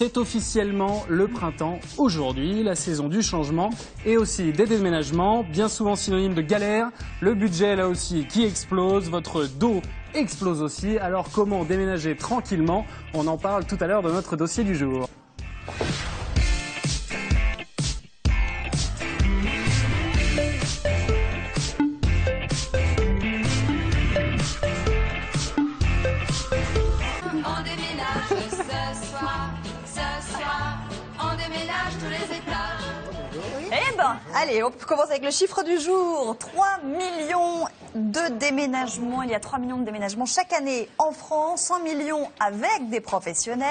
C'est officiellement le printemps aujourd'hui, la saison du changement et aussi des déménagements, bien souvent synonyme de galère. Le budget là aussi qui explose, votre dos explose aussi. Alors comment déménager tranquillement? On en parle tout à l'heure dans notre dossier du jour. On déménage ce soir, on déménage tous les étages. Eh ben, allez, on commence avec le chiffre du jour. 3 millions de déménagements. Il y a 3 millions de déménagements chaque année en France, 100 millions avec des professionnels.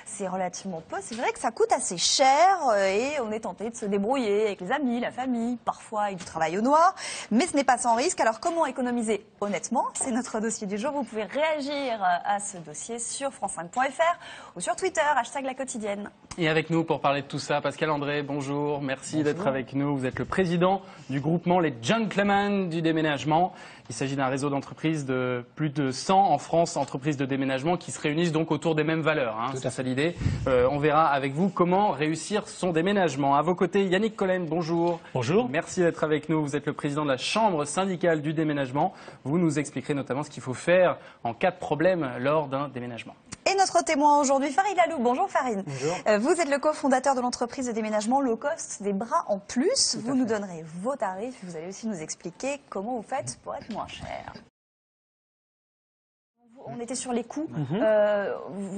C'est relativement peu. C'est vrai que ça coûte assez cher et on est tenté de se débrouiller avec les amis, la famille, parfois avec du travail au noir. Mais ce n'est pas sans risque. Alors comment économiser honnêtement? C'est notre dossier du jour. Vous pouvez réagir à ce dossier sur france5.fr ou sur Twitter, #laquotidienne. Et avec nous pour parler de tout ça, Pascal André, bonjour, merci d'être avec nous. Vous êtes le président du groupement Les Gentlemen du déménagement. Il s'agit d'un réseau d'entreprises de plus de 100 en France, entreprises de déménagement qui se réunissent donc autour des mêmes valeurs. C'est ça l'idée. On verra avec vous comment réussir son déménagement. À vos côtés, Yannick Collen, bonjour. Bonjour. Merci d'être avec nous. Vous êtes le président de la Chambre syndicale du déménagement. Vous nous expliquerez notamment ce qu'il faut faire en cas de problème lors d'un déménagement. Et notre témoin aujourd'hui, Farid Laloux. Bonjour Farid. Bonjour. Vous êtes le cofondateur de l'entreprise de déménagement low cost des bras en plus. Vous nous donnerez vos tarifs. Vous allez aussi nous expliquer comment vous faites pour être moins cher. On était sur les coûts.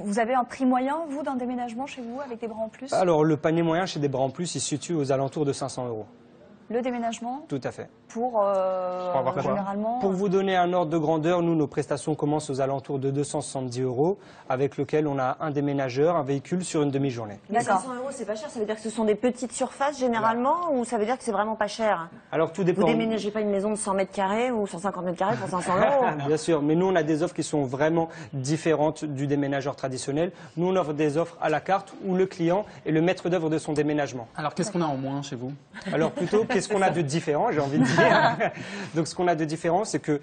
Vous avez un prix moyen, vous, d'un déménagement chez vous avec des bras en plus? Alors, le panier moyen chez des bras en plus, il se situe aux alentours de 500 €. Le déménagement? Tout à fait. Pour avoir quoi? généralement... Pour vous donner un ordre de grandeur, nous, nos prestations commencent aux alentours de 270 €, avec lequel on a un déménageur, un véhicule sur une demi-journée. Mais 500 €, c'est pas cher. Ça veut dire que ce sont des petites surfaces généralement, ou ça veut dire que c'est vraiment pas cher? Alors, tout dépend. Vous déménagez pas une maison de 100 mètres carrés ou 150 mètres carrés pour 500 €. Bien sûr, mais nous, on a des offres qui sont vraiment différentes du déménageur traditionnel. Nous, on offre des offres à la carte où le client est le maître d'œuvre de son déménagement. Alors qu'est-ce qu'on a en moins chez vous? Alors plutôt, qu'est-ce qu'on a de différent, j'ai envie de dire. Donc ce qu'on a de différent, c'est que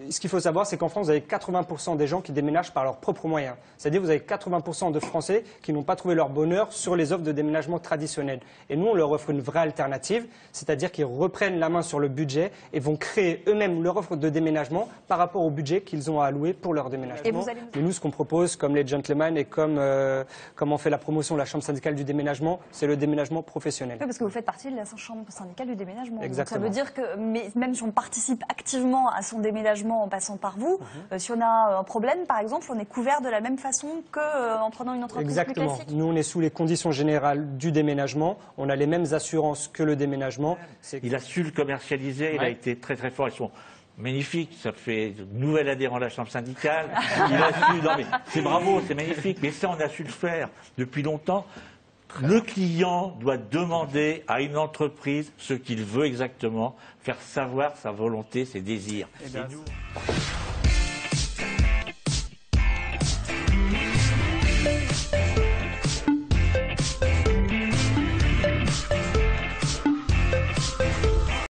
ce qu'il faut savoir, c'est qu'en France, vous avez 80% des gens qui déménagent par leurs propres moyens. C'est-à-dire vous avez 80% de Français qui n'ont pas trouvé leur bonheur sur les offres de déménagement traditionnelles. Et nous, on leur offre une vraie alternative, c'est-à-dire qu'ils reprennent la main sur le budget et vont créer eux-mêmes leur offre de déménagement par rapport au budget qu'ils ont à allouer pour leur déménagement. Et nous, ce qu'on propose, comme les Gentlemen et comme on fait la promotion de la Chambre syndicale du déménagement, c'est le déménagement professionnel. Oui, parce que vous faites partie de la Chambre syndicale du déménagement. Exactement. Donc ça veut dire que même si on participe activement à son déménagement en passant par vous, si on a un problème, par exemple, on est couvert de la même façon qu'en prenant une entreprise plus classique. Nous, on est sous les conditions générales du déménagement. On a les mêmes assurances que le déménagement. Il a su le commercialiser, il a été très très fort. Ils sont magnifiques, ça fait de nouvel adhérent à la Chambre syndicale. Il a su, non mais c'est bravo, c'est magnifique, mais ça on a su le faire depuis longtemps. Le client doit demander à une entreprise ce qu'il veut exactement, faire savoir sa volonté, ses désirs. Eh bien, Et nous...